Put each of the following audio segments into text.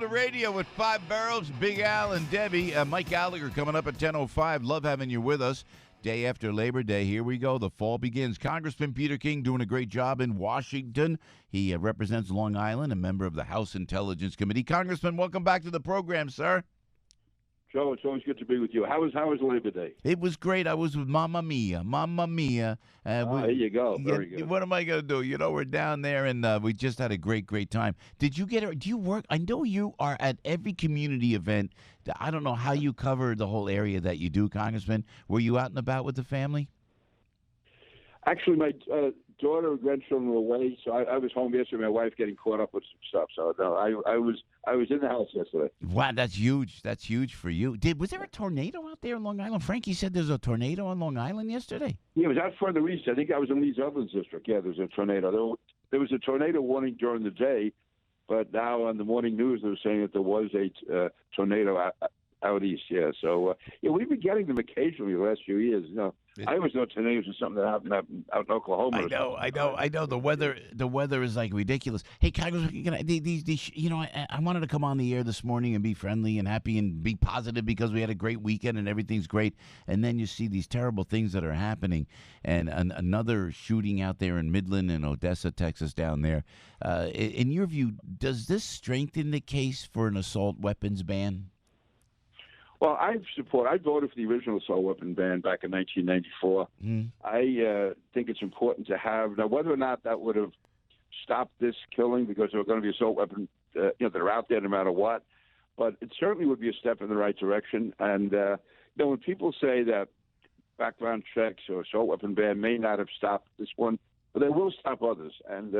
The radio with Five Barrels, Big Al and Debbie. Mike Gallagher coming up at 10:05. Love having you with us. Day after Labor Day, here we go. The fall begins. Congressman Peter King doing a great job in Washington. He represents Long Island, a member of the House Intelligence Committee. Congressman, welcome back to the program, sir. Joe, it's always good to be with you. How was Labor Day? It was great. I was with Mamma Mia. Mamma Mia. There you go. Very good. What am I going to do? You know, we're down there, and we just had a great time. Did you do you work? I know you are at every community event. I don't know how you cover the whole area that you do, Congressman. Were you out and about with the family? Actually, my daughter and grandchildren were away, so I was home yesterday. My wife getting caught up with some stuff. So no, I was in the house yesterday. Wow, that's huge. That's huge for you. Was there a tornado out there in Long Island? Frankie said there's a tornado on Long Island yesterday. Yeah, it was out further east. I think I was in Lee's Uplands district. Yeah, there's a tornado. There was a tornado warning during the day, but now on the morning news they were saying that there was a tornado out east. Yeah, so we've been getting them occasionally the last few years. You know, I always know tornadoes are something that happened out in Oklahoma. I know. The weather is like ridiculous. Hey, Congressman, I wanted to come on the air this morning and be friendly and happy and be positive because we had a great weekend and everything's great. And then you see these terrible things that are happening, and another shooting out there in Midland and Odessa, Texas, down there. In your view, does this strengthen the case for an assault weapons ban? Well, I voted for the original assault weapon ban back in 1994. I think it's important to have now whether or not that would have stopped this killing because there were going to be assault weapons that are out there no matter what, but it certainly would be a step in the right direction. And when people say that background checks or assault weapon ban may not have stopped this one, but they will stop others. And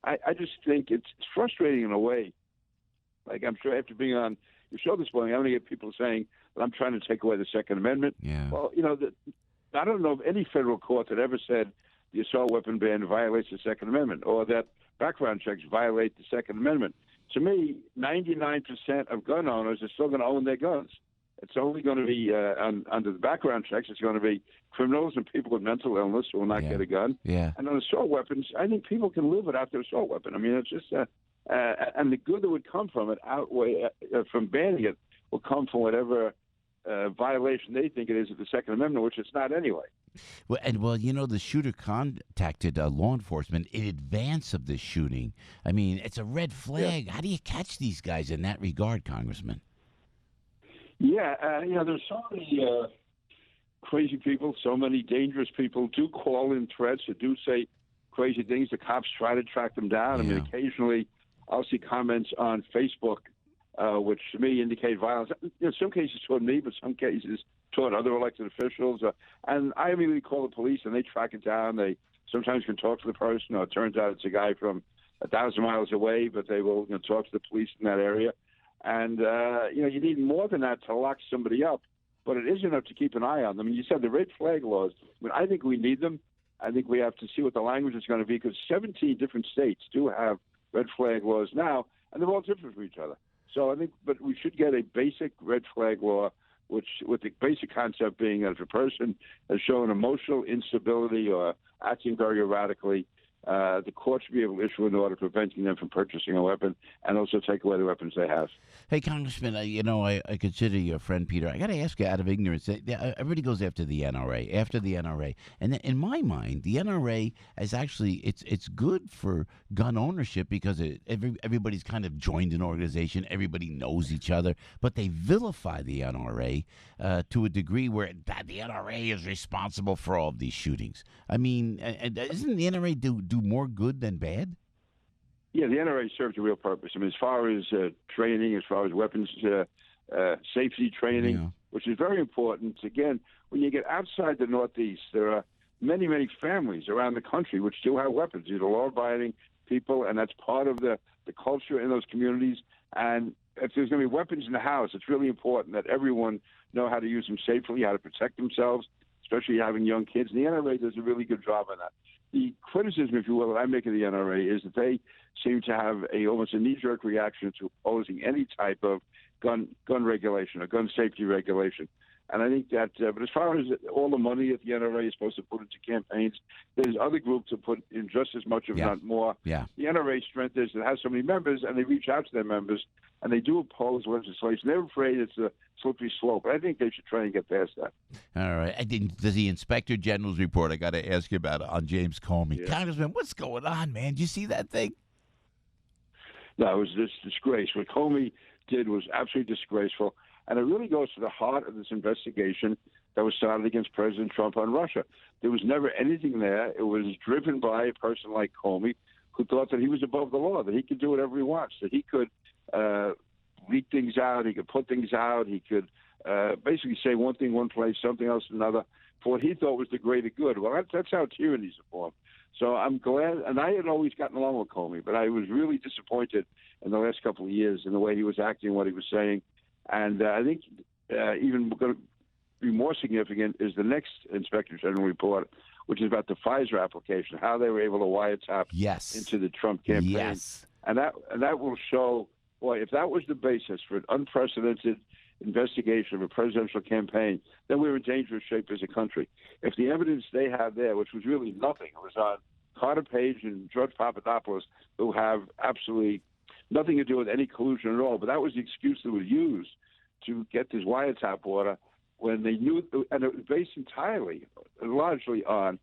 I just think it's frustrating in a way. Like I'm sure after being on your show this morning, I'm going to get people saying that I'm trying to take away the Second Amendment. Yeah. Well, I don't know of any federal court that ever said the assault weapon ban violates the Second Amendment or that background checks violate the Second Amendment. To me, 99% of gun owners are still going to own their guns. It's only going to be under the background checks. It's going to be criminals and people with mental illness who will not get a gun. Yeah. And on assault weapons, I think people can live without their assault weapon. I mean, it's just and the good that would come from it outweigh from banning it will come from whatever violation they think it is of the Second Amendment, which it's not anyway. Well, the shooter contacted law enforcement in advance of the shooting. I mean, it's a red flag. Yeah. How do you catch these guys in that regard, Congressman? Yeah, there's so many crazy people, so many dangerous people do call in threats or do say crazy things. The cops try to track them down. Yeah. I mean, occasionally I'll see comments on Facebook which to me indicate violence. In some cases toward me, but some cases toward other elected officials. And I immediately call the police, and they track it down. They sometimes can talk to the person. It turns out it's a guy from 1,000 miles away, but they will talk to the police in that area. And, you need more than that to lock somebody up, but it is enough to keep an eye on them. And you said the red flag laws. I think we need them. I think we have to see what the language is going to be, because 17 different states do have red flag laws now, and they're all different from each other. So I think, but we should get a basic red flag law, which with the basic concept being that if a person has shown emotional instability or acting very erratically, the court should be able to issue an order preventing them from purchasing a weapon and also take away the weapons they have. Hey, Congressman, I consider you a friend, Peter. I got to ask you out of ignorance. Everybody goes after the NRA, and in my mind, the NRA is actually it's good for gun ownership because everybody's kind of joined an organization. Everybody knows each other, but they vilify the NRA to a degree where the NRA is responsible for all of these shootings. I mean, isn't the NRA do more good than bad? Yeah, the NRA serves a real purpose. I mean, as far as training, as far as weapons safety training, which is very important. Again, when you get outside the Northeast, there are many, many families around the country which do have weapons. These are law-abiding people, and that's part of the culture in those communities. And if there's going to be weapons in the house, it's really important that everyone know how to use them safely, how to protect themselves, especially having young kids. And the NRA does a really good job on that. The criticism, if you will, that I make of the NRA is that they seem to have almost a knee-jerk reaction to opposing any type of gun regulation or gun safety regulation. And I think that, but as far as all the money that the NRA is supposed to put into campaigns, there's other groups that put in just as much, if not more. Yeah. The NRA's strength is it has so many members, and they reach out to their members, and they do oppose legislation. They're afraid it's a slippery slope. I think they should try and get past that. All right. Does the Inspector General's report, I got to ask you about it, on James Comey. Yeah. Congressman, what's going on, man? Did you see that thing? No, it was this disgrace. What Comey did was absolutely disgraceful. And it really goes to the heart of this investigation that was started against President Trump on Russia. There was never anything there. It was driven by a person like Comey who thought that he was above the law, that he could do whatever he wants, that he could leak things out, he could put things out, he could basically say one thing one place, something else another, for what he thought was the greater good. Well, that's how tyrannies are formed. So I'm glad, and I had always gotten along with Comey, but I was really disappointed in the last couple of years in the way he was acting, what he was saying. And I think even going to be more significant is the next Inspector General report, which is about the Pfizer application, how they were able to wiretap into the Trump campaign. Yes. And that will show, boy, if that was the basis for an unprecedented investigation of a presidential campaign, then we were in dangerous shape as a country. If the evidence they have there, which was really nothing, it was on Carter Page and George Papadopoulos, who have absolutely nothing to do with any collusion at all, but that was the excuse that was used to get this wiretap order when they knew, and it was based entirely, largely on, in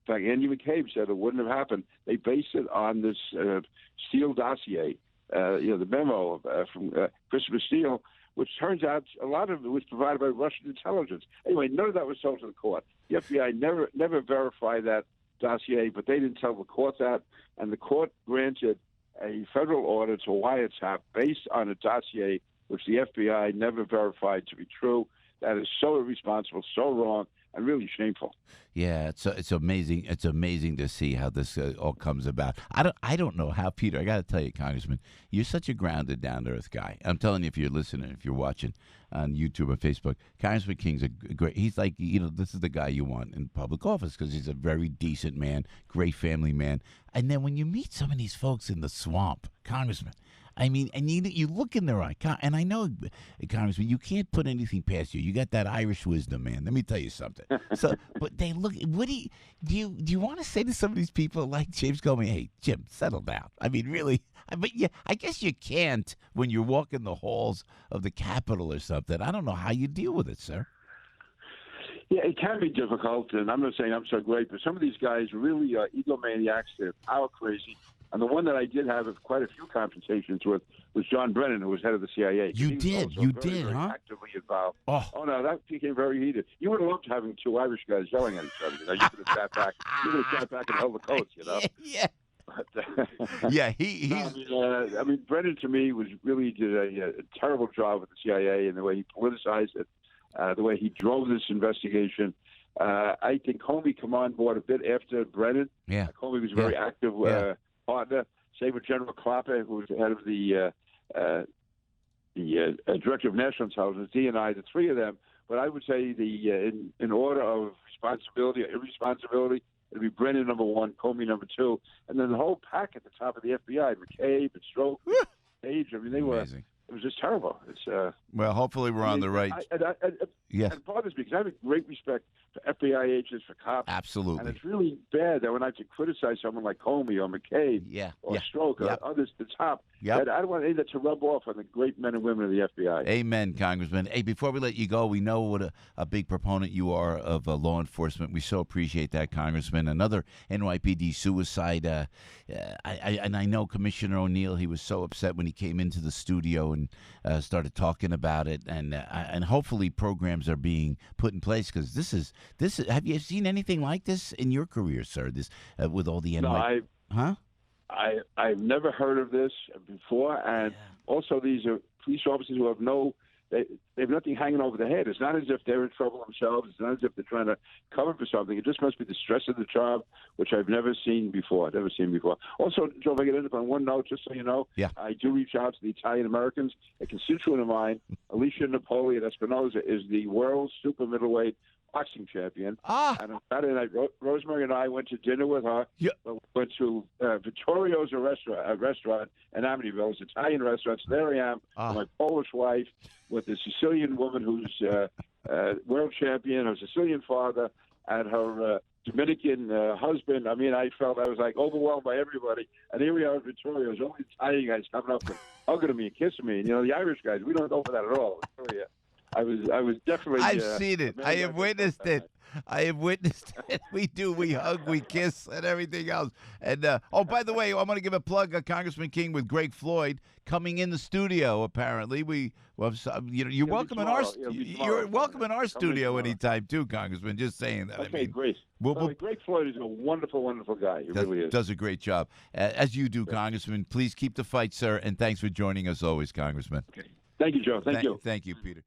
fact, Andy McCabe said it wouldn't have happened. They based it on this Steele dossier, the memo from Christopher Steele, which turns out a lot of it was provided by Russian intelligence. Anyway, none of that was told to the court. The FBI never verified that dossier, but they didn't tell the court that, and the court granted a federal order to wiretap based on a dossier which the FBI never verified to be true. That is so irresponsible, so wrong, and really shameful. Yeah, it's amazing. It's amazing to see how this all comes about. I don't know how, Peter. I got to tell you, Congressman, you're such a grounded, down to earth guy. I'm telling you, if you're listening, if you're watching on YouTube or Facebook, Congressman King's a great. He's like, this is the guy you want in public office because he's a very decent man, great family man. And then when you meet some of these folks in the swamp, Congressman, I mean, and you look in their eye, and I know, Congressman, you can't put anything past you. You got that Irish wisdom, man. Let me tell you something. So, but they look. What do you want to say to some of these people like James Comey? Hey, Jim, settle down. I mean, really. But yeah, I guess you can't when you're walking the halls of the Capitol or something. I don't know how you deal with it, sir. Yeah, it can be difficult, and I'm not saying I'm so great, but some of these guys really are egomaniacs. They're power crazy. And the one that I did have quite a few confrontations with was John Brennan, who was head of the CIA. You did, very huh? Actively involved. Oh no, that became very heated. You would have loved having two Irish guys yelling at each other. You could have sat back. You would have sat back and held the coats. Yeah. But, yeah, he's. I mean, Brennan to me really did a terrible job with the CIA and the way he politicized it, the way he drove this investigation. I think Comey came on board a bit after Brennan. Yeah, Comey was very active. Partner, same with General Clapper, who was the head of the Director of National Intelligence, DNI, the three of them. But I would say in order of responsibility or irresponsibility, it'd be Brennan number one, Comey number two, and then the whole pack at the top of the FBI, McCabe and Stroke, Page. I mean, they were. It was just terrible. It's well, hopefully we're on the right. Yeah. And bothers me because I have a great respect for FBI agents, for cops. Absolutely. And it's really bad that when I have to criticize someone like Comey or McCabe or Stroke or others at the top, that I don't want any of that to rub off on the great men and women of the FBI. Amen, Congressman. Hey, before we let you go, we know what a big proponent you are of law enforcement. We so appreciate that, Congressman. Another NYPD suicide. I know Commissioner O'Neill, he was so upset when he came into the studio and started talking about it. And hopefully programs are being put in place because this is. Have you seen anything like this in your career, sir? This with all the NYPD. I've never heard of this before, and also these are police officers who have they have nothing hanging over their head. It's not as if they're in trouble themselves. It's not as if they're trying to cover for something. It just must be the stress of the job, which I've never seen before. Also, Joe, if I could end up on one note, just so you know, I do reach out to the Italian Americans. A constituent of mine, Alicia Napoleon Espinosa, is the world's super middleweight boxing champion. And on Saturday night, Rosemary and I went to dinner with her. We went to Vittorio's restaurant in Amityville. It's an Italian restaurant. So there I am with my Polish wife, with the Sicilian woman who's world champion, her Sicilian father, and her Dominican husband. I mean, I felt I was like overwhelmed by everybody. And here we are in Victoria. There's all these Italian guys coming up and hugging me and kissing me. And, the Irish guys, we don't go for that at all. Victoria. I was definitely. I've seen it. I have witnessed it. I have witnessed it. We do. We hug, we kiss, and everything else. And by the way, I'm going to give a plug. Congressman King with Greg Floyd coming in the studio. Apparently, you're welcome in our studio anytime too, Congressman. Just saying that. Okay, great. Greg Floyd is a wonderful, wonderful guy. He really is. Does a great job, as you do, Congressman. Please keep the fight, sir, and thanks for joining us always, Congressman. Okay. Thank you, Joe. Thank you. Thank you, Peter.